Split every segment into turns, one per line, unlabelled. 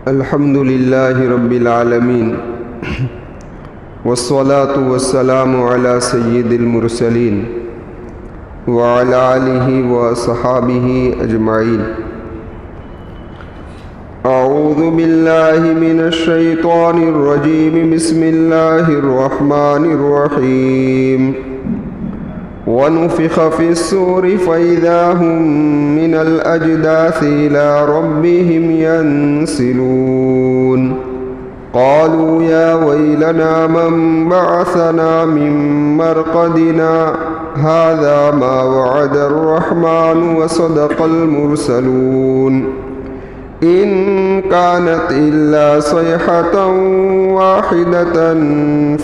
الحمد للہ رب العالمین والصلاة والسلام علی سید المرسلین وعلی آلہ وصحابہ اجمعین۔ اعوذ باللہ من الشیطان الرجیم، بسم اللہ الرحمن الرحیم۔ ونفخ في الصور فإذا هم من الأجداث إلى ربهم ينسلون قالوا يا ويلنا من بعثنا من مرقدنا هذا ما وعد الرحمن وصدق المرسلون إن كانت إلا صيحة واحدة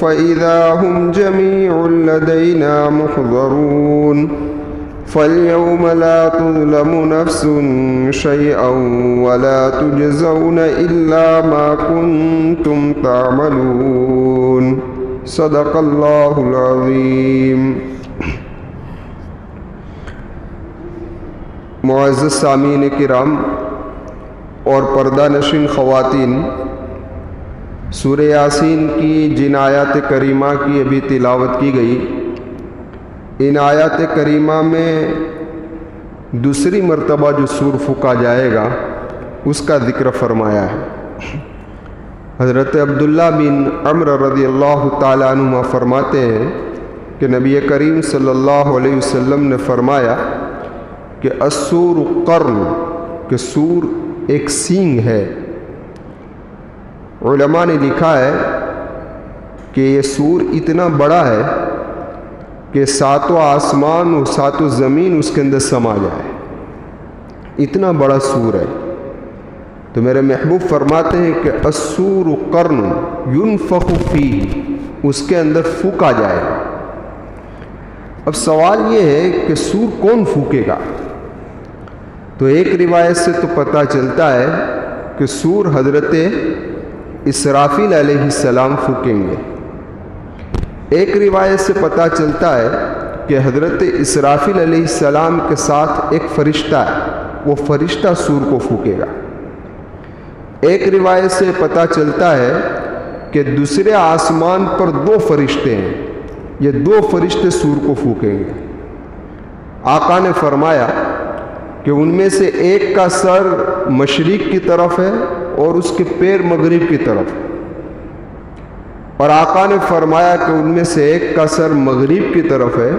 فإذا هم جميع لدينا محضرون فاليوم لا تظلم نفس شيئا ولا تجزون إلا ما كنتم تعملون صدق الله العظيم۔ معزز سامعین کرام اور پردہ نشین خواتین، سورہ یاسین کی جن آیات کریمہ کی ابھی تلاوت کی گئی، ان آیات کریمہ میں دوسری مرتبہ جو سور پھونکا جائے گا اس کا ذکر فرمایا ہے۔ حضرت عبداللہ بن عمرو رضی اللہ تعالیٰ عنہ فرماتے ہیں کہ نبی کریم صلی اللہ علیہ وسلم نے فرمایا کہ السور قرن، کہ سور ایک سینگ ہے۔ علماء نے لکھا ہے کہ یہ سور اتنا بڑا ہے کہ ساتوں آسمان اور ساتوں زمین اس کے اندر سما جائے، اتنا بڑا سور ہے۔ تو میرے محبوب فرماتے ہیں کہ السور قرن ينفخ فیہ، اس کے اندر پھونکا جائے گا۔ اب سوال یہ ہے کہ سور کون پھونکے گا؟ تو ایک روایت سے تو پتہ چلتا ہے کہ سور حضرت اسرافیل علیہ السلام پھونکیں گے۔ ایک روایت سے پتہ چلتا ہے کہ حضرت اسرافیل علیہ السلام کے ساتھ ایک فرشتہ ہے، وہ فرشتہ سور کو پھونکے گا۔ ایک روایت سے پتہ چلتا ہے کہ دوسرے آسمان پر دو فرشتے ہیں، یہ دو فرشتے سور کو پھونکیں گے۔ آقا نے فرمایا کہ ان میں سے ایک کا سر مشرق کی طرف ہے اور اس کے پیر مغرب کی طرف ہے، اور آقا نے فرمایا کہ ان میں سے ایک کا سر مغرب کی طرف ہے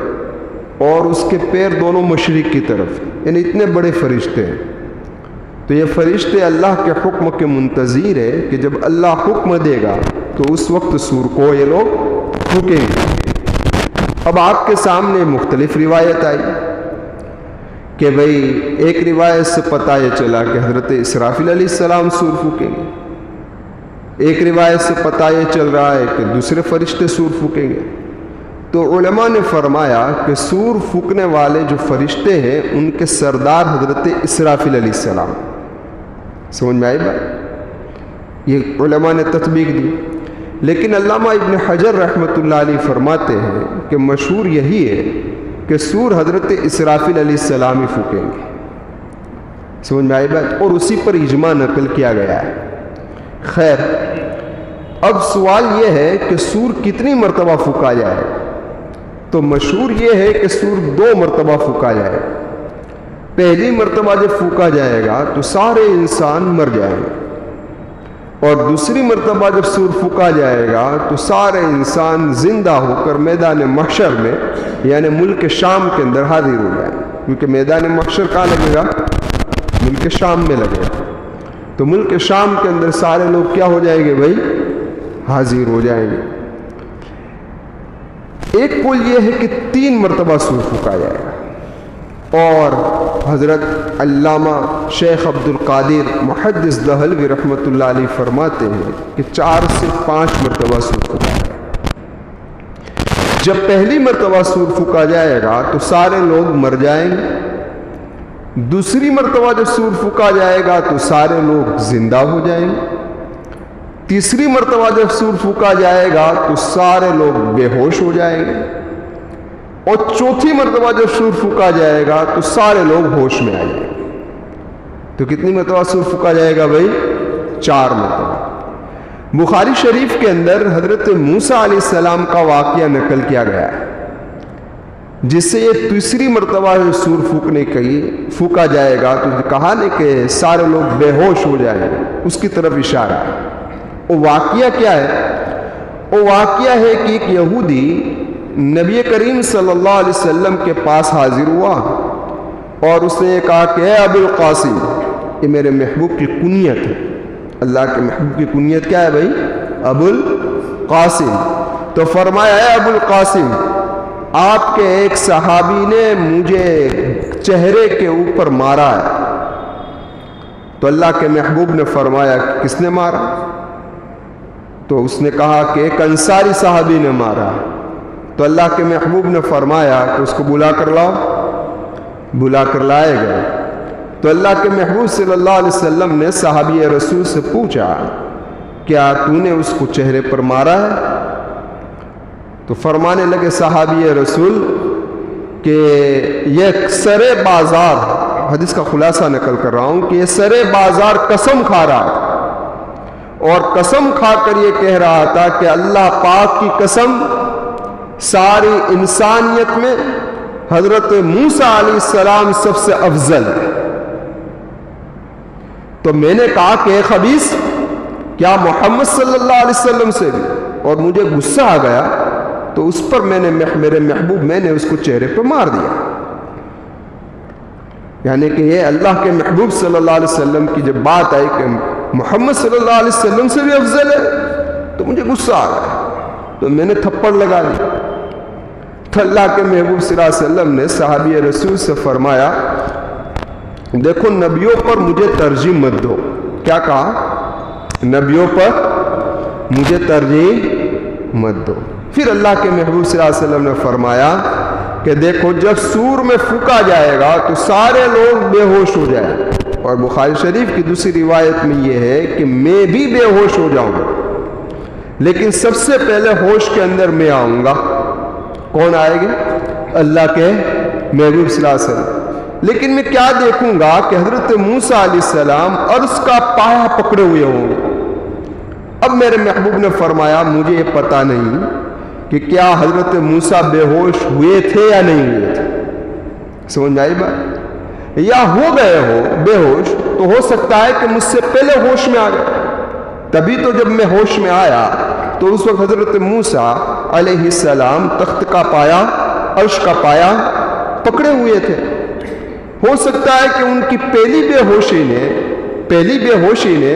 اور اس کے پیر دونوں مشرق کی طرف ہیں، یعنی اتنے بڑے فرشتے ہیں۔ تو یہ فرشتے اللہ کے حکم کے منتظر ہے کہ جب اللہ حکم دے گا تو اس وقت سور کو یہ لوگ پھونکیں گے۔ اب آپ کے سامنے مختلف روایت آئی کہ بھئی ایک روایت سے پتہ یہ چلا کہ حضرت اسرافیل علیہ السلام سور پھونکیں گے، ایک روایت سے پتہ یہ چل رہا ہے کہ دوسرے فرشتے سور پھونکیں گے۔ تو علماء نے فرمایا کہ سور پھونکنے والے جو فرشتے ہیں ان کے سردار حضرت اسرافیل علیہ السلام۔ سمجھ میں آئی بات؟ یہ علماء نے تطبیق دی، لیکن علامہ ابن حجر رحمۃ اللہ علیہ فرماتے ہیں کہ مشہور یہی ہے کہ سور حضرت اسرافیل علیہ السلام ہی پھونکیں گے۔ سمجھ میں آئی بات؟ اور اسی پر اجماع نقل کیا گیا ہے۔ خیر، اب سوال یہ ہے کہ سور کتنی مرتبہ پھونکا جائے؟ تو مشہور یہ ہے کہ سور 2 مرتبہ پھونکا جائے۔ پہلی مرتبہ جب پھونکا جائے گا تو سارے انسان مر جائیں گے، اور دوسری مرتبہ جب سور پھونکا جائے گا تو سارے انسان زندہ ہو کر میدان محشر میں، یعنی ملک شام کے اندر حاضر ہو جائیں، کیونکہ میدان محشر کہاں لگے گا؟ ملک شام میں لگے گا۔ تو ملک شام کے اندر سارے لوگ کیا ہو جائیں گے بھائی؟ حاضر ہو جائیں گے۔ ایک قول یہ ہے کہ 3 مرتبہ سور پھونکا جائے گا، اور حضرت علامہ شیخ عبد القادر محدث دہلوی رحمۃ اللہ علیہ فرماتے ہیں کہ 4 سے 5 مرتبہ سور پھونکا جائے گا۔ جب پہلی مرتبہ سور پھونکا جائے گا تو سارے لوگ مر جائیں گے، دوسری مرتبہ جب سور پھونکا جائے گا تو سارے لوگ زندہ ہو جائیں گے، تیسری مرتبہ جب سور پھونکا جائے گا تو سارے لوگ بے ہوش ہو جائیں گے، اور چوتھی مرتبہ جب سور پھونکا جائے گا تو سارے لوگ ہوش میں آ جائیں گے۔ تو کتنی مرتبہ سور پھونکا جائے گا بھائی؟ 4 مرتبہ۔ بخاری شریف کے اندر حضرت موسیٰ علیہ السلام کا واقعہ نقل کیا گیا ہے، جس سے یہ تیسری مرتبہ سور پھونکا جائے گا، تو کہا نہیں کہ سارے لوگ بے ہوش ہو جائیں گے، اس کی طرف اشارہ ہے۔ وہ واقعہ کیا ہے؟ وہ واقعہ ہے کہ ایک یہودی نبی کریم صلی اللہ علیہ وسلم کے پاس حاضر ہوا اور اس نے کہا کہ اے ابو القاسم، یہ میرے محبوب کی کنیت ہے، اللہ کے محبوب کی کنیت کیا ہے بھائی؟ ابو القاسم۔ تو فرمایا اے ابو القاسم، آپ کے ایک صحابی نے مجھے چہرے کے اوپر مارا ہے۔ تو اللہ کے محبوب نے فرمایا کس نے مارا؟ تو اس نے کہا کہ ایک انصاری صحابی نے مارا۔ تو اللہ کے محبوب نے فرمایا کہ اس کو بلا کر لاؤ۔ بلا کر لائے گئے تو اللہ کے محبوب صلی اللہ علیہ وسلم نے صحابی رسول سے پوچھا کیا تو نے اس کو چہرے پر مارا ہے؟ تو فرمانے لگے صحابی رسول کہ یہ سرے بازار، حدیث کا خلاصہ نقل کر رہا ہوں کہ یہ سرے بازار قسم کھا رہا تھا، اور قسم کھا کر یہ کہہ رہا تھا کہ اللہ پاک کی قسم، ساری انسانیت میں حضرت موسیٰ علیہ السلام سب سے افضل ہے۔ تو میں نے کہا کہ اے خبیث، کیا محمد صلی اللہ علیہ وسلم سے بھی؟ اور مجھے غصہ آ گیا، تو اس پر میں نے میرے محبوب میں نے اس کو چہرے پہ مار دیا۔ یعنی کہ یہ اللہ کے محبوب صلی اللہ علیہ وسلم کی جب بات آئی کہ محمد صلی اللہ علیہ وسلم سے بھی افضل ہے، تو مجھے غصہ آ گیا، تو میں نے تھپڑ لگا دیا۔ تو اللہ کے محبوب صلی اللہ علیہ وسلم نے صحابی رسول سے فرمایا دیکھو نبیوں پر مجھے ترجیح مت دو۔ کیا کہا؟ نبیوں پر مجھے ترجیح مت دو۔ پھر اللہ کے محبوب صلی اللہ علیہ وسلم نے فرمایا کہ دیکھو جب سور میں پھونکا جائے گا تو سارے لوگ بے ہوش ہو جائیں گے، اور بخاری شریف کی دوسری روایت میں یہ ہے کہ میں بھی بے ہوش ہو جاؤں گا، لیکن سب سے پہلے ہوش کے اندر میں آؤں گا۔ کون آئے گا؟ اللہ کے محبوب صلی اللہ علیہ وسلم۔ لیکن میں کیا دیکھوں گا کہ حضرت موسیٰ علیہ السلام عرش کا پایا پکڑے ہوئے ہوں گے۔ اب میرے محبوب نے فرمایا مجھے یہ پتہ نہیں کہ کیا حضرت موسیٰ بے ہوش ہوئے تھے یا نہیں ہوئے تھے، سمجھ آئی بات؟ یا ہو گئے ہو بے ہوش تو ہو سکتا ہے کہ مجھ سے پہلے ہوش میں آ گئے، تبھی تو جب میں ہوش میں آیا تو اس وقت حضرت موسیٰ علیہ السلام تخت کا پایا، عرش کا پایا پکڑے ہوئے تھے۔ ہو سکتا ہے کہ ان کی پہلی بے ہوشی نے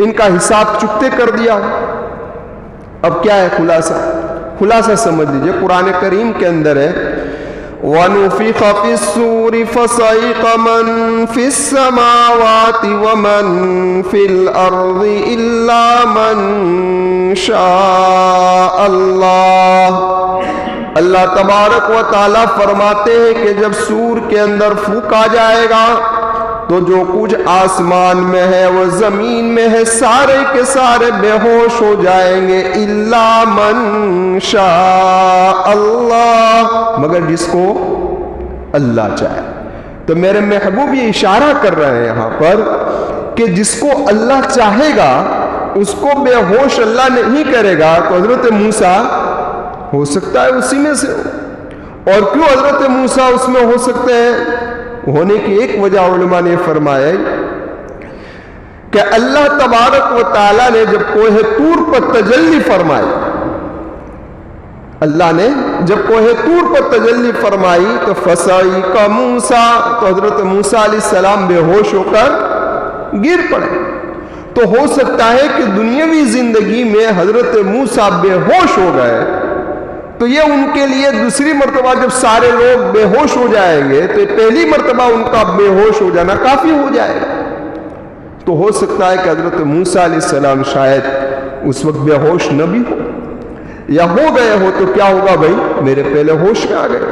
ان کا حساب چکتے کر دیا۔ اب کیا ہے خلاصہ سمجھ لیجئے، قرآن کریم کے اندر ہے وَنُفِخَ فِي الصُّورِ فَصَعِقَ مَن فِي السَّمَاوَاتِ وَمَن فِي الْأَرْضِ إِلَّا مَن شَاءَ اللَّهُ۔ اللہ تبارک و تعالیٰ فرماتے ہیں کہ جب سور کے اندر پھونکا جائے گا تو جو کچھ آسمان میں ہے وہ زمین میں ہے سارے کے سارے بے ہوش ہو جائیں گے، الا من شاء اللہ، مگر جس کو اللہ چاہے۔ تو میرے محبوب یہ اشارہ کر رہے ہیں یہاں پر کہ جس کو اللہ چاہے گا اس کو بے ہوش اللہ نہیں کرے گا۔ تو حضرت موسیٰ ہو سکتا ہے اسی میں سے، اور کیوں حضرت موسیٰ اس میں ہو سکتے ہیں؟ ہونے کی ایک وجہ علماء نے فرمایا کہ اللہ تبارک و تعالیٰ نے جب کوہ طور پر تجلی فرمائی، اللہ نے جب کوہ طور پر تجلی فرمائی تو فصعق موسیٰ، تو حضرت موسیٰ علیہ السلام بے ہوش ہو کر گر پڑے۔ تو ہو سکتا ہے کہ دنیاوی زندگی میں حضرت موسیٰ بے ہوش ہو گئے، تو یہ ان کے لیے دوسری مرتبہ جب سارے لوگ بے ہوش ہو جائیں گے تو پہلی مرتبہ ان کا بے ہوش ہو جانا کافی ہو جائے گا۔ تو ہو سکتا ہے کہ حضرت موسیٰ علیہ السلام شاید اس وقت بے ہوش نہ بھی ہو، یا ہو گئے ہو تو کیا ہوگا بھائی میرے پہلے ہوش میں آ گئے۔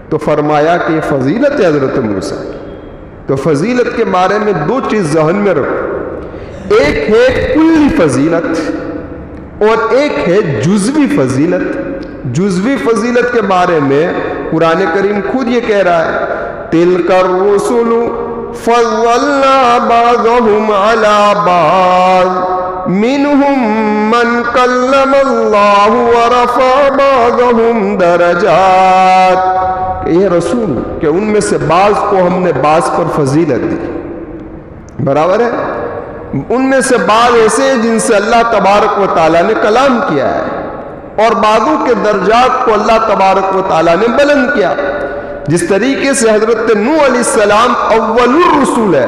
تو فرمایا کہ یہ فضیلت ہے حضرت موسیٰ۔ تو فضیلت کے بارے میں دو چیز ذہن میں رکھو، ایک ہے کلی فضیلت اور ایک ہے جزوی فضیلت۔ جزوی فضیلت کے بارے میں قرآن کریم خود یہ کہہ رہا ہے تِلْكَ الرُّسُلُ فضلنا بعضهم على بعض منهم من کلم اللہ ورفع بعضهم درجات. کہ یہ رسول کہ ان میں سے بعض کو ہم نے بعض پر فضیلت دی. برابر ہے. ان میں سے بعض ایسے ہیں جن سے اللہ تبارک و تعالیٰ نے کلام کیا ہے، اور بعضوں کے درجات کو اللہ تبارک و تعالیٰ نے بلند کیا. جس طریقے سے حضرت نوح علیہ السلام اول الرسول ہے،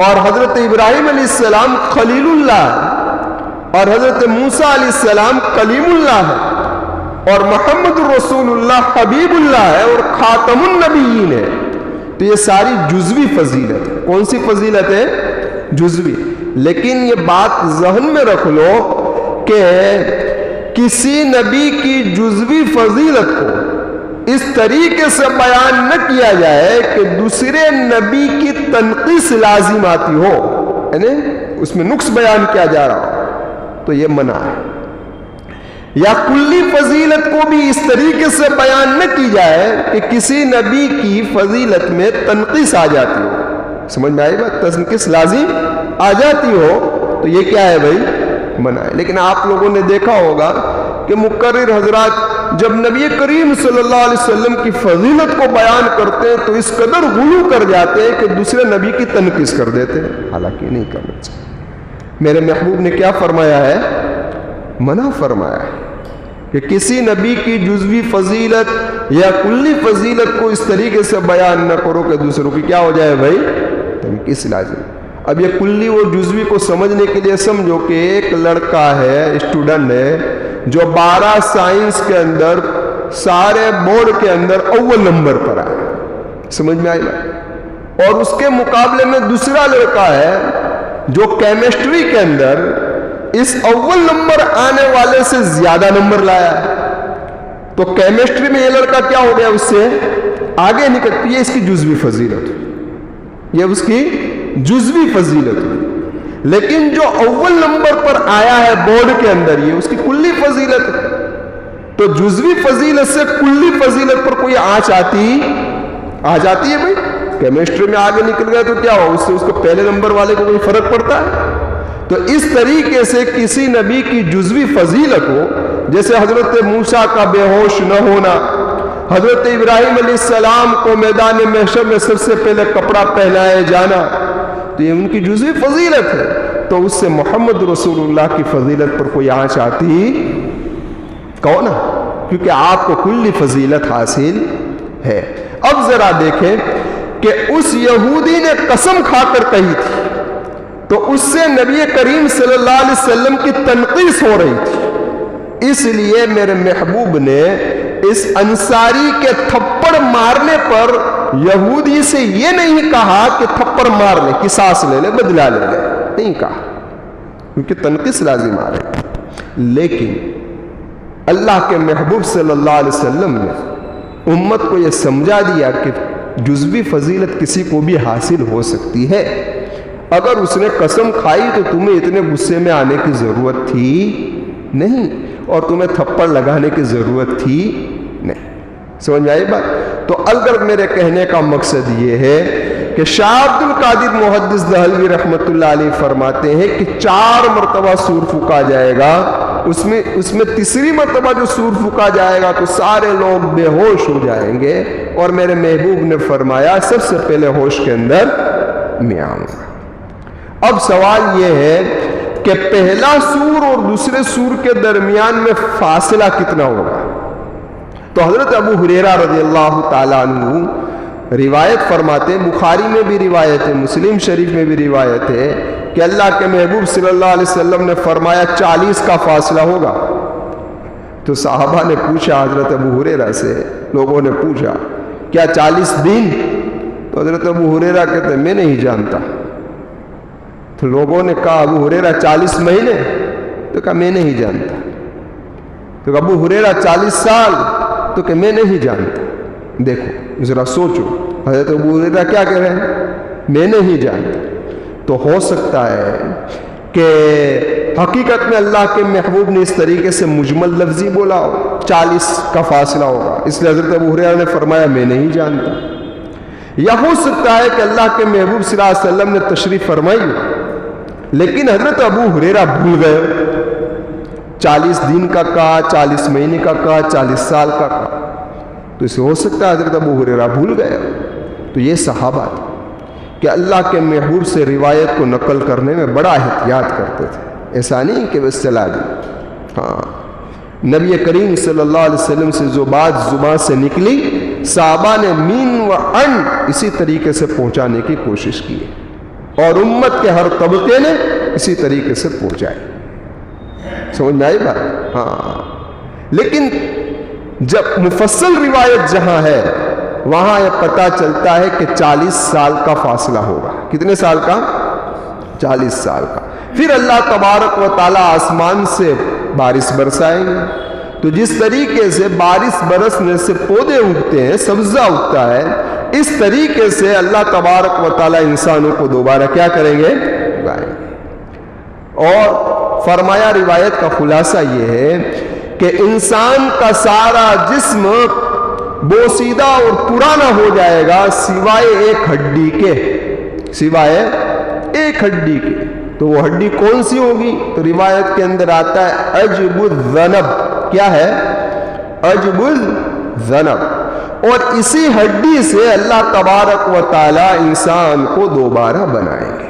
اور حضرت ابراہیم علیہ السلام خلیل اللہ ہے، اور حضرت موسیٰ علیہ السلام کلیم اللہ ہے، اور محمد رسول اللہ حبیب اللہ ہے، اور خاتم النبیین ہے. تو یہ ساری جزوی فضیلت ہے. کون سی فضیلت ہے؟ جزوی. لیکن یہ بات ذہن میں رکھ لو کہ کسی نبی کی جزوی فضیلت کو اس طریقے سے بیان نہ کیا جائے کہ دوسرے نبی کی تنقیص لازم آتی ہو، یعنی اس میں نقص بیان کیا جا رہا ہو، تو یہ منع ہے. یا کلی فضیلت کو بھی اس طریقے سے بیان نہ کی جائے کہ کسی نبی کی فضیلت میں تنقیص آ جاتی ہو. سمجھ میں آئی بات؟ تنقیص لازم آ جاتی ہو تو یہ کیا ہے بھائی؟ منع ہے. لیکن آپ لوگوں نے دیکھا ہوگا کہ مقرر حضرات جب نبی کریم صلی اللہ علیہ وسلم کی فضیلت کو بیان کرتے ہیں تو اس قدر غلو کر جاتے ہیں کہ دوسرے نبی کی تنقیص کر دیتے ہیں، حالانکہ نہیں کرنا چاہیے. میرے محبوب نے کیا فرمایا ہے؟ منع فرمایا ہے کہ کسی نبی کی جزوی فضیلت یا کلی فضیلت کو اس طریقے سے بیان نہ کرو کہ دوسروں کی کیا ہو جائے بھائی؟ تنقیص لازم. اب یہ کلی اور جزوی کو سمجھنے کے لیے سمجھو کہ ایک لڑکا ہے، اسٹوڈنٹ ہے، جو 12 سائنس کے اندر سارے بورڈ کے اندر اول نمبر پر آئے. سمجھ میں آئی بات؟ اور اس کے مقابلے میں دوسرا لڑکا ہے جو کیمسٹری کے اندر اس اول نمبر آنے والے سے زیادہ نمبر لایا ہے. تو کیمسٹری میں یہ لڑکا کیا ہو گیا؟ اس سے آگے نکل. یہ اس کی جزوی فضیلت، یہ اس کی جزوی فضیلت. لیکن جو اول نمبر پر آیا ہے بورڈ کے اندر، یہ اس کی کلی فضیلت ہے. تو جزوی فضیلت سے کلی فضیلت پر کوئی آنچ آ جاتی ہے بھائی؟ کیمسٹری میں آگے نکل گیا تو کیا ہو؟ اس سے اس کو پہلے نمبر والے کو کوئی فرق پڑتا ہے؟ تو اس طریقے سے کسی نبی کی جزوی فضیلت ہو، جیسے حضرت موسیٰ کا بے ہوش نہ ہونا، حضرت ابراہیم علیہ السلام کو میدان محشر میں سب سے پہلے کپڑا پہنائے جانا، تو یہ ان کی جزوی فضیلت ہے. تو اس سے محمد رسول اللہ کی فضیلت پر کوئی آنچ آتی کون ہے؟ کیونکہ آپ کو کلی فضیلت حاصل ہے. اب ذرا دیکھیں کہ اس یہودی نے قسم کھا کر کہی تھی تو اس سے نبی کریم صلی اللہ علیہ وسلم کی تنقیص ہو رہی تھی. اس لیے میرے محبوب نے اس انصاری کے تھپڑ مارنے پر یہودی سے یہ نہیں کہا کہ تھپڑ مار لے، قصاص لے لے، بدلہ لے لے، نہیں کہا، کیونکہ تنقیص لازم آ رہی. لیکن اللہ کے محبوب صلی اللہ علیہ وسلم نے امت کو یہ سمجھا دیا کہ جزوی فضیلت کسی کو بھی حاصل ہو سکتی ہے. اگر اس نے قسم کھائی تو تمہیں اتنے غصے میں آنے کی ضرورت تھی نہیں، اور تمہیں تھپڑ لگانے کی ضرورت تھی نہیں. سمجھ میں آئی بات؟ تو اگر میرے کہنے کا مقصد یہ ہے کہ شاہ عبد القادر محدث دہلوی رحمۃ اللہ علیہ فرماتے ہیں کہ 4 مرتبہ سور پھونکا جائے گا، اس میں تیسری مرتبہ جو سور پھونکا جائے گا تو سارے لوگ بے ہوش ہو جائیں گے، اور میرے محبوب نے فرمایا سب سے پہلے ہوش کے اندر میں آؤں گا. اب سوال یہ ہے کہ پہلا سور اور دوسرے سور کے درمیان میں فاصلہ کتنا ہوگا؟ تو حضرت ابو ہریرہ رضی اللہ تعالیٰ عنہ روایت فرماتے ہیں، بخاری میں بھی روایت ہے، مسلم شریف میں بھی روایت ہے کہ اللہ کے محبوب صلی اللہ علیہ وسلم نے فرمایا 40 کا فاصلہ ہوگا. تو صحابہ نے پوچھا حضرت ابو ہریرہ سے، لوگوں نے پوچھا کیا 40 دن؟ تو حضرت ابو ہریرہ کہتے ہیں میں نہیں جانتا. تو لوگوں نے کہا ابو ہریرہ 40 مہینے؟ تو کہا میں نہیں جانتا. تو ابو ہریرہ 40 سال؟ تو کہ میں نہیں جانتا. دیکھو ذرا سوچو، حضرت ابو ہریرہ کیا کہہ رہے ہیں؟ میں نہیں جانتا. تو ہو سکتا ہے کہ حقیقت میں اللہ کے محبوب نے اس طریقے سے مجمل لفظی بولا ہو، 40 کا فاصلہ ہوگا، اس لیے حضرت ابو ہریرہ نے فرمایا میں نہیں جانتا. یا ہو سکتا ہے کہ اللہ کے محبوب صلی اللہ علیہ وسلم نے تشریف فرمائی لیکن حضرت ابو ہریرہ بھول گئے، 40 دن کا کہا، 40 مہینے کا کہا، 40 سال کا کہا، تو اسے ہو سکتا ہے حضرت ابو ہریرہ بھول گئے۔ تو یہ صحابہ تھے کہ اللہ کے محبوب سے روایت کو نقل کرنے میں بڑا احتیاط کرتے تھے، ایسا نہیں کہ بس چلا دی۔ ہاں، نبی کریم صلی اللہ علیہ وسلم سے جو بات زبان سے نکلی، صحابہ نے مین و ان اسی طریقے سے پہنچانے کی کوشش کی، اور امت کے ہر طبقے نے اسی طریقے سے پہنچائی۔ سمجھ میں آئی بات؟ ہاں، لیکن جب مفصل روایت جہاں ہے وہاں یہ پتہ چلتا ہے کہ 40 سال کا فاصلہ ہوگا۔ کتنے سال کا؟ 40 سال کا۔ پھر اللہ تبارک و تعالیٰ آسمان سے بارش برسائیں گے، تو جس طریقے سے بارش برسنے سے پودے اگتے ہیں، سبزہ اگتا ہے، اس طریقے سے اللہ تبارک و تعالیٰ انسانوں کو دوبارہ کیا کریں گے؟ اگائیں گے۔ اور فرمایا روایت کا خلاصہ یہ ہے کہ انسان کا سارا جسم بوسیدہ اور پرانا ہو جائے گا سوائے ایک ہڈی کے، سوائے ایک ہڈی کے۔ تو وہ ہڈی کون سی ہوگی؟ تو روایت کے اندر آتا ہے عجب الذنب۔ کیا ہے؟ عجب الذنب۔ اور اسی ہڈی سے اللہ تبارک و تعالی انسان کو دوبارہ بنائیں گے۔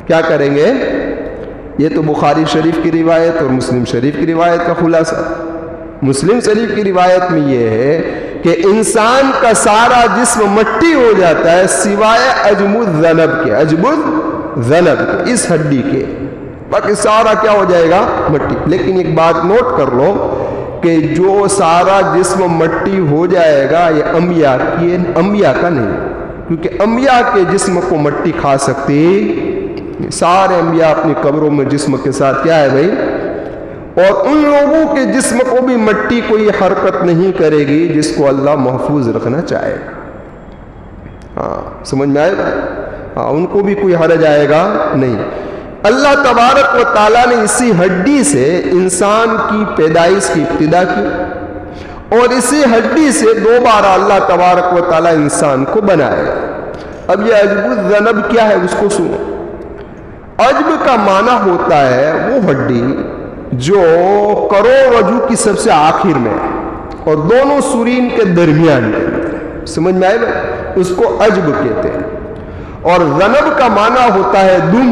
کیا کریں گے؟ یہ تو بخاری شریف کی روایت اور مسلم شریف کی روایت کا خلاصہ۔ مسلم شریف کی روایت میں یہ ہے کہ انسان کا سارا جسم مٹی ہو جاتا ہے سوائے عجب الذنب کے، عجب الذنب کے، اس ہڈی کے، باقی سارا کیا ہو جائے گا؟ مٹی۔ لیکن ایک بات نوٹ کر لو کہ جو سارا جسم مٹی ہو جائے گا یہ انبیاء کی، انبیاء کا نہیں، کیونکہ انبیاء کے جسم کو مٹی کھا سکتی، سارے انبیاء اپنی قبروں میں جسم کے ساتھ کیا ہے بھائی، اور ان لوگوں کے جسم کو بھی مٹی کوئی حرکت نہیں کرے گی جس کو اللہ محفوظ رکھنا چاہے گا۔ ہاں، سمجھ میں آئے گا؟ ہاں، ان کو بھی کوئی حرج آئے گا نہیں۔ اللہ تبارک و تعالیٰ نے اسی ہڈی سے انسان کی پیدائش کی ابتدا کی، اور اسی ہڈی سے دوبارہ اللہ تبارک و تعالیٰ انسان کو بنائے گا۔ اب یہ عجب الذنب کیا ہے اس کو سنو۔ عجب کا معنی ہوتا ہے وہ ہڈی جو کروڑ وجو کی سب سے آخر میں اور دونوں سورین کے درمیان میں، سمجھ میں آئے گا؟ اس کو عجب کہتے ہیں۔ اور ذنب کا معنی ہوتا ہے دم،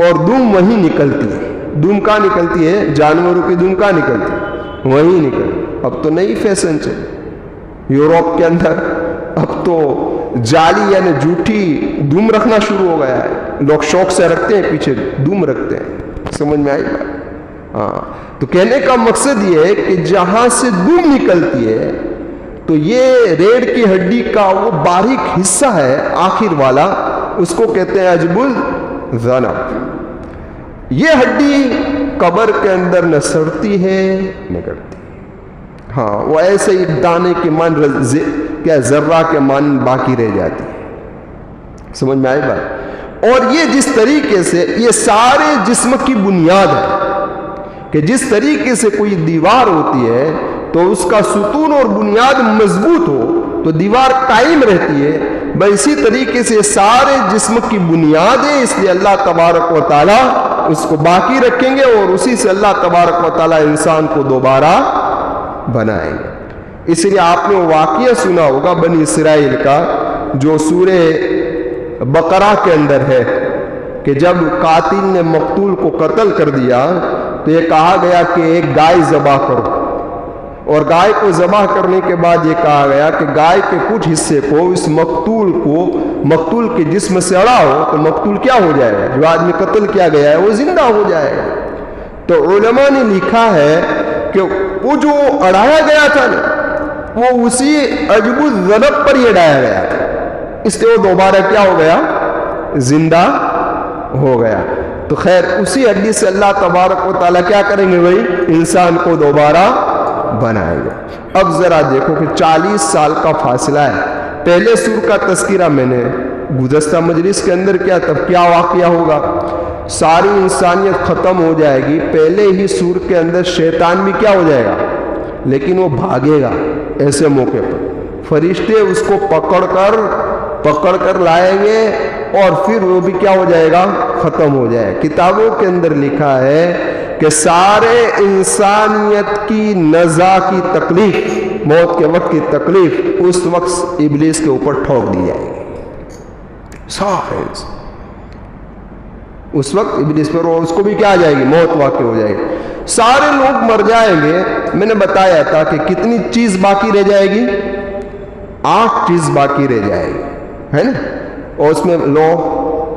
اور دم وہیں نکلتی ہے۔ دم کہاں نکلتی ہے؟ جانوروں کی دم کہاں نکلتی ہے؟ وہیں نکلتی۔ اب تو نئی فیشن چلی یوروپ کے اندر، اب تو جالی یعنی جھوٹی دم رکھنا شروع ہو گیا ہے، لوگ شوق سے رکھتے ہیں، پیچھے دم رکھتے ہیں۔ سمجھ میں آئی بات؟ ہاں، تو کہنے کا مقصد یہ ہے کہ جہاں سے دم نکلتی ہے تو یہ ریڑھ کی ہڈی کا وہ باریک حصہ ہے آخر والا، اس کو کہتے ہیں عجب الذنب۔ یہ ہڈی قبر کے اندر نہ سڑتی ہے نہ گڑتی، ہاں، وہ ایسے ہی دانے کے مان کیا ذرہ کے مان باقی رہ جاتی ہے۔ سمجھ میں آئی بات؟ اور یہ جس طریقے سے یہ سارے جسم کی بنیاد ہے کہ جس طریقے سے کوئی دیوار ہوتی ہے تو اس کا ستون اور بنیاد مضبوط ہو تو دیوار قائم رہتی ہے، بس اسی طریقے سے سارے جسم کی بنیاد ہے، اس لیے اللہ تبارک و تعالیٰ اس کو باقی رکھیں گے اور اسی سے اللہ تبارک و تعالیٰ انسان کو دوبارہ بنائیں گے۔ اس لیے آپ نے واقعہ سنا ہوگا بنی اسرائیل کا جو سورہ بقرہ کے اندر ہے کہ جب قاتل نے مقتول کو قتل کر دیا تو یہ کہا گیا کہ ایک گائے ذبح کرو، اور گائے کو ذبح کرنے کے بعد یہ کہا گیا کہ گائے کے کچھ حصے کو اس مقتول کے جسم سے اڑاؤ تو مقتول کیا ہو جائے گا؟ جو آدمی قتل کیا گیا ہے وہ زندہ ہو جائے گا۔ تو علماء نے لکھا ہے کہ وہ جو اڑایا گیا تھا نا وہ اسی عجب الذنب پر ہی اڑایا گیا تھا، اس لیے وہ دوبارہ کیا ہو گیا؟ زندہ ہو گیا۔ تو خیر اسی ہڈی سے اللہ تبارک و تعالیٰ کیا کریں گے بھائی؟ انسان کو دوبارہ بنائیں گے۔ اب ذرا دیکھو کہ 40 سال کا فاصلہ ہے۔ پہلے سور کا تذکرہ میں نے گزشتہ مجلس کے اندر کیا، تب کیا واقعہ ہوگا؟ ساری انسانیت ختم ہو جائے گی، پہلے ہی سور کے اندر شیطان بھی کیا ہو جائے گا، لیکن وہ بھاگے گا ایسے موقع پر، فرشتے اس کو پکڑ کر لائیں گے اور پھر وہ بھی کیا ہو جائے گا؟ ختم ہو جائے. کتابوں کے اندر لکھا ہے کہ سارے انسانیت کی نزا کی تکلیف، موت کے وقت کی تکلیف اس وقت ابلیس کے اوپر ٹھوک دی جائے گی. صاف ہے اس وقت ابلیس پر، اور اس کو بھی کیا آ جائے گی؟ موت واقع ہو جائے گی. سارے لوگ مر جائیں گے. میں نے بتایا تھا کہ کتنی چیز باقی رہ جائے گی؟ 8 چیز باقی رہ جائے گی، ہے نا. اور اس میں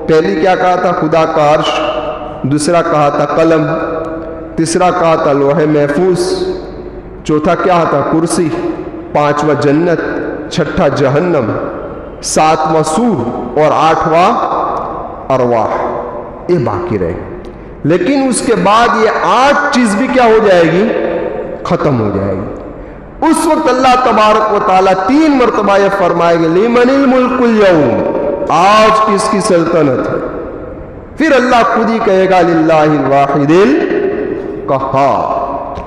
پہلی کیا کہا تھا؟ خدا کا عرش. دوسرا کہا تھا قلم. تیسرا کہا تھا لوح محفوظ. چوتھا کیا تھا؟ کرسی. 5واں جنت. 6واں جہنم. 7واں سور. اور 8واں ارواح. یہ باقی رہے. لیکن اس کے بعد یہ 8 چیز بھی کیا ہو جائے گی؟ ختم ہو جائے گی. اس وقت اللہ تبارک و تعالیٰ 3 مرتبہ یہ فرمائے گے لمن الملک اليوم، آج کس کی سلطنت ہے؟ پھر اللہ خود ہی کہے گا للہ الواحد القہار،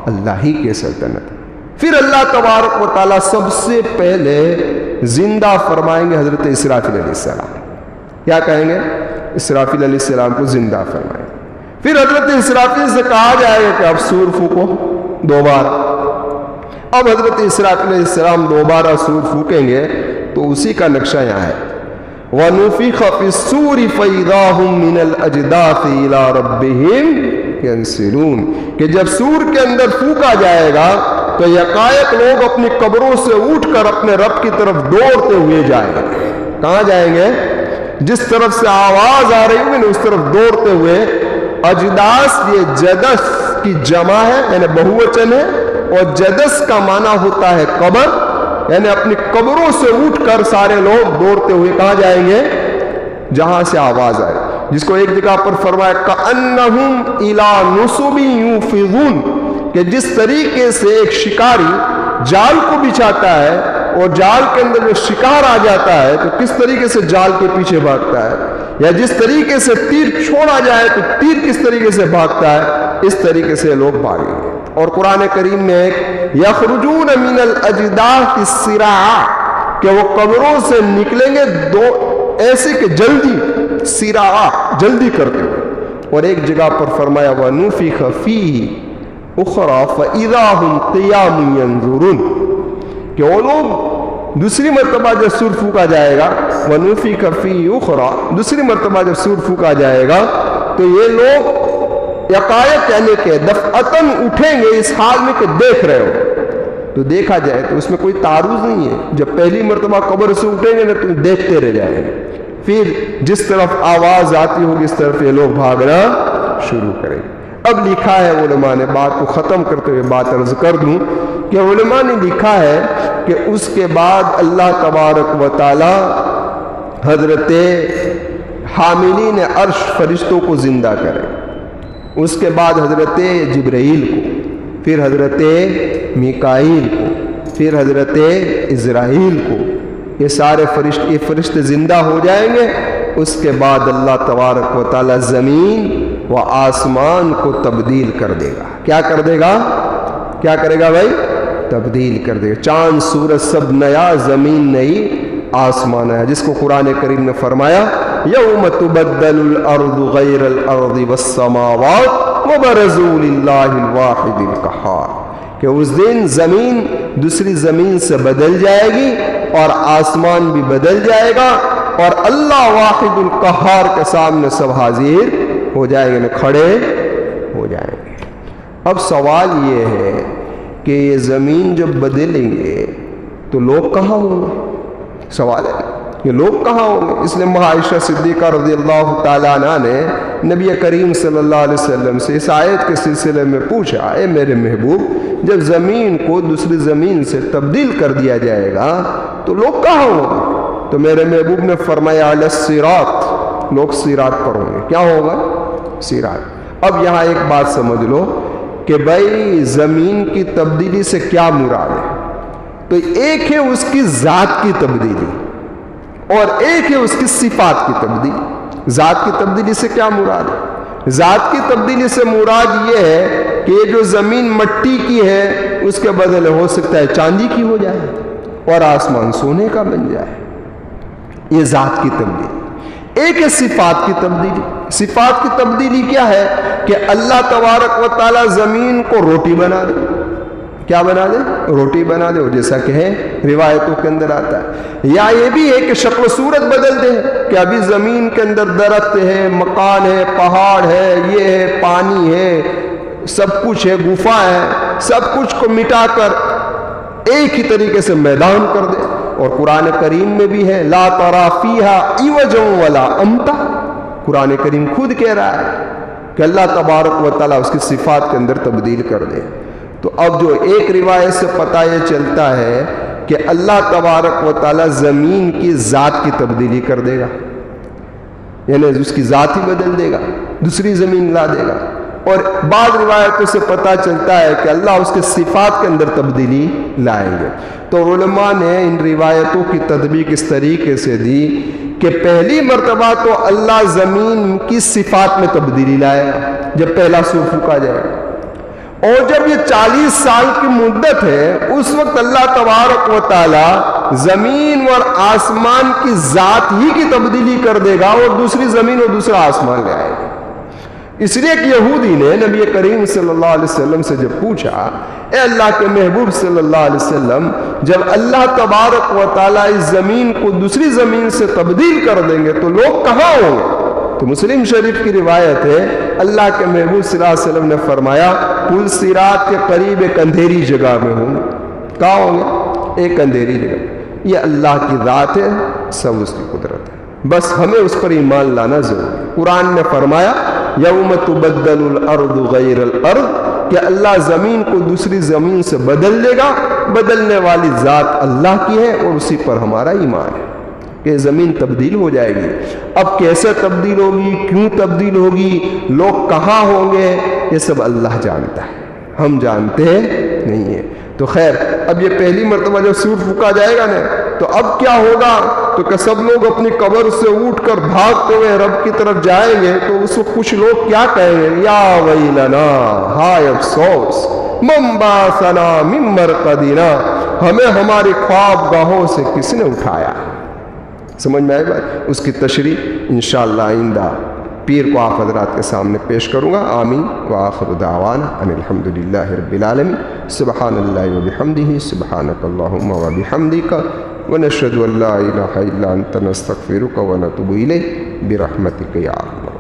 اللہ ہی کی سلطنت. پھر اللہ تبارک و تعالیٰ سب سے پہلے زندہ فرمائیں گے حضرت اسرافیل علیہ السلام. کیا کہیں گے؟ اسرافیل علیہ السلام کو زندہ فرمائیں. پھر حضرت اسرافیل سے کہا جائے گا کہ اب سور پھونکو 2 بار. اب حضرت اسرافیل علیہ السلام 2 بار سور پھونکیں گے تو اسی کا نقشہ یہاں ہے. وَنُفِخَ فِي الصُّورِ فَإِذَا هُم مِّنَ الْأَجْدَاثِ إِلَىٰ رَبِّهِمْ يَنسِلُونَ کہ جب سور کے اندر پھونکا جائے گا تو یکایک لوگ اپنی قبروں سے اٹھ کر اپنے رب کی طرف دوڑتے ہوئے جائیں گے. کہاں جائیں گے؟ جس طرف سے آواز آ رہی ہوگی نا اس طرف دوڑتے ہوئے. اجداث یہ جدث کی جمع ہے، یعنی بہووچن ہے، اور جدث کا معنی ہوتا ہے قبر، یعنی اپنی قبروں سے اٹھ کر سارے لوگ دوڑتے ہوئے کہاں جائیں گے؟ جہاں سے آواز آئے. جس کو ایک جگہ پر فرمایا کأنہم الی نصب یوفضون کہ جس طریقے سے ایک شکاری جال کو بچھاتا ہے اور جال کے اندر جو شکار آ جاتا ہے تو کس طریقے سے جال کے پیچھے بھاگتا ہے، یا جس طریقے سے تیر چھوڑا جائے تو تیر کس طریقے سے بھاگتا ہے، اس طریقے سے لوگ بھاگیں گے. اور قرآن کریم میں ایک یخرجون من الاجداث الصراع کہ وہ قبروں سے نکلیں گے ایسے کہ جلدی، صراع جلدی کرتے ہوئے. اور ایک جگہ پر فرمایا وَنُفِخَ فِيهِ اُخْرَى فَإِذَا هُمْ قِيَامٌ يَنظُرُونَ کہ وہ لوگ دوسری مرتبہ جب سور پھونکا جائے گا، وَنُفِخَ فِيهِ اُخْرَى دوسری مرتبہ جب سور پھونکا جائے گا تو یہ لوگ یکایک یعنی کہ دفعتاً اٹھیں گے اس حال میں کہ دیکھ رہے ہو. تو دیکھا جائے تو اس میں کوئی تعارض نہیں ہے. جب پہلی مرتبہ قبر سے اٹھیں گے نا تو دیکھتے رہ جائیں گے. پھر جس طرف آواز آتی ہوگی اس طرف یہ لوگ بھاگنا شروع کریں گے. اب لکھا ہے علماء نے، بات کو ختم کرتے ہوئے بات عرض کر دوں کہ علماء نے لکھا ہے کہ اس کے بعد اللہ تبارک و تعالی حضرت حاملین عرش فرشتوں کو زندہ کرے. اس کے بعد حضرت جبرائیل کو، پھر حضرت میکائیل کو، پھر حضرت اسرائیل کو، یہ سارے فرشتے زندہ ہو جائیں گے. اس کے بعد اللہ تبارک و تعالی زمین و آسمان کو تبدیل کر دے گا. کیا کر دے گا؟ کیا کرے گا بھائی؟ تبدیل کر دے گا. چاند سورج سب نیا، زمین نئی، آسمان ہے. جس کو قرآن کریم نے فرمایا یوم تبدل الارض غیر الارض والسماوات وبرزوا للہ الواحد القہار کہ اس دن زمین دوسری زمین سے بدل جائے گی اور آسمان بھی بدل جائے گا اور اللہ واحد القہار کے سامنے سب حاضر ہو جائیں گے، کھڑے ہو جائیں گے. اب سوال یہ ہے کہ یہ زمین جب بدلیں گے تو لوگ کہاں ہوں گے؟ سوال ہے کہ لوگ کہاں ہوں گے. اس لیے عائشہ صدیقہ رضی اللہ تعالیٰ عنہ نے نبی کریم صلی اللہ علیہ وسلم سے اس آیت کے سلسلے میں پوچھا، اے میرے محبوب جب زمین کو دوسری زمین سے تبدیل کر دیا جائے گا تو لوگ کہاں ہوں گے؟ تو میرے محبوب نے فرمایا علی الصراط، لوگ صراط پر ہوں گے. کیا ہوگا؟ صراط. اب یہاں ایک بات سمجھ لو کہ بھائی زمین کی تبدیلی سے کیا مراد ہے؟ تو ایک ہے اس کی ذات کی تبدیلی اور ایک ہے اس کی صفات کی تبدیلی. ذات کی تبدیلی سے کیا مراد ہے؟ ذات کی تبدیلی سے مراد یہ ہے کہ یہ جو زمین مٹی کی ہے اس کے بدلے ہو سکتا ہے چاندی کی ہو جائے، اور آسمان سونے کا بن جائے. یہ ذات کی تبدیلی. ایک ہے صفات کی تبدیلی. صفات کی تبدیلی کیا ہے کہ اللہ تبارک و تعالی زمین کو روٹی بنا دے. کیا بنا دے؟ روٹی بنا دے. جیسا کہ ہے روایتوں کے اندر آتا ہے. یا یہ بھی ہے کہ شکل و صورت بدل دے کہ ابھی زمین کے اندر درخت ہے, مکان ہے, پہاڑ ہے, یہ ہے, پانی ہے, سب کچھ ہے, گفا ہے, سب کچھ کو مٹا کر ایک ہی طریقے سے میدان کر دے. اور قرآن کریم میں بھی ہے لا ترى فیہا عوجا ولا امتا. قرآن کریم خود کہہ رہا ہے کہ اللہ تبارک و تعالیٰ اس کی صفات کے اندر تبدیل کر دے. تو اب جو ایک روایت سے پتہ یہ چلتا ہے کہ اللہ تبارک و تعالیٰ زمین کی ذات کی تبدیلی کر دے گا, یعنی اس کی ذات ہی بدل دے گا, دوسری زمین لا دے گا. اور بعض روایتوں سے پتہ چلتا ہے کہ اللہ اس کے صفات کے اندر تبدیلی لائیں گے. تو علماء نے ان روایتوں کی تطبیق اس طریقے سے دی کہ پہلی مرتبہ تو اللہ زمین کی صفات میں تبدیلی لائے گا جب پہلا سور پھونکا جائے گا. اور جب یہ 40 سال کی مدت ہے اس وقت اللہ تبارک و تعالی زمین اور آسمان کی ذات ہی کی تبدیلی کر دے گا اور دوسری زمین اور دوسرا آسمان لے آئے گا. اس لیے کہ یہودی نے نبی کریم صلی اللہ علیہ وسلم سے جب پوچھا اے اللہ کے محبوب صلی اللہ علیہ وسلم, جب اللہ تبارک و تعالیٰ اس زمین کو دوسری زمین سے تبدیل کر دیں گے تو لوگ کہاں ہوں گے؟ تو مسلم شریف کی روایت ہے اللہ کے محبوب صلی اللہ علیہ وسلم نے فرمایا پل صراط کے قریب ایک اندھیری جگہ میں ہوں گے. کہاں ہوں گے؟ ایک اندھیری جگہ. یہ اللہ کی ذات ہے, سب اس کی قدرت ہے, بس ہمیں اس پر ایمان لانا ضروری ہے. قرآن نے فرمایا یوم تبدل الارض غیر الارض, کہ اللہ زمین کو دوسری زمین سے بدل دے گا. بدلنے والی ذات اللہ کی ہے اور اسی پر ہمارا ایمان ہے کہ زمین تبدیل ہو جائے گی. اب کیسے تبدیل ہوگی, کیوں تبدیل ہوگی, لوگ کہاں ہوں گے, یہ سب اللہ جانتا ہے, ہم جانتے نہیں ہیں. تو خیر اب یہ پہلی مرتبہ جب سور پھونکا جائے گا نا تو اب کیا ہوگا, تو کہ سب لوگ اپنی قبر سے اٹھ کر بھاگتے ہوئے رب کی طرف جائیں گے. تو اس وقت کچھ لوگ کیا کہیں گے, یا ویلنا, ہائے افسوس, من بعثنا من مرقدنا, ہمیں ہماری خواب گاہوں سے کس نے اٹھایا. سمجھ میں آئے بات؟ اس کی تشریح انشاءاللہ آئندہ پیر کو آپ حضرات کے سامنے پیش کروں گا. آمین. وآخر دعوانا ان الحمدللہ رب العالمین. سبحان اللہ وبحمدہ, سبحانک اللہم وبحمدک, ونشہد ان لا الہ الا انت نستغفرک ونتوب الیک برحمتک یا اللہ.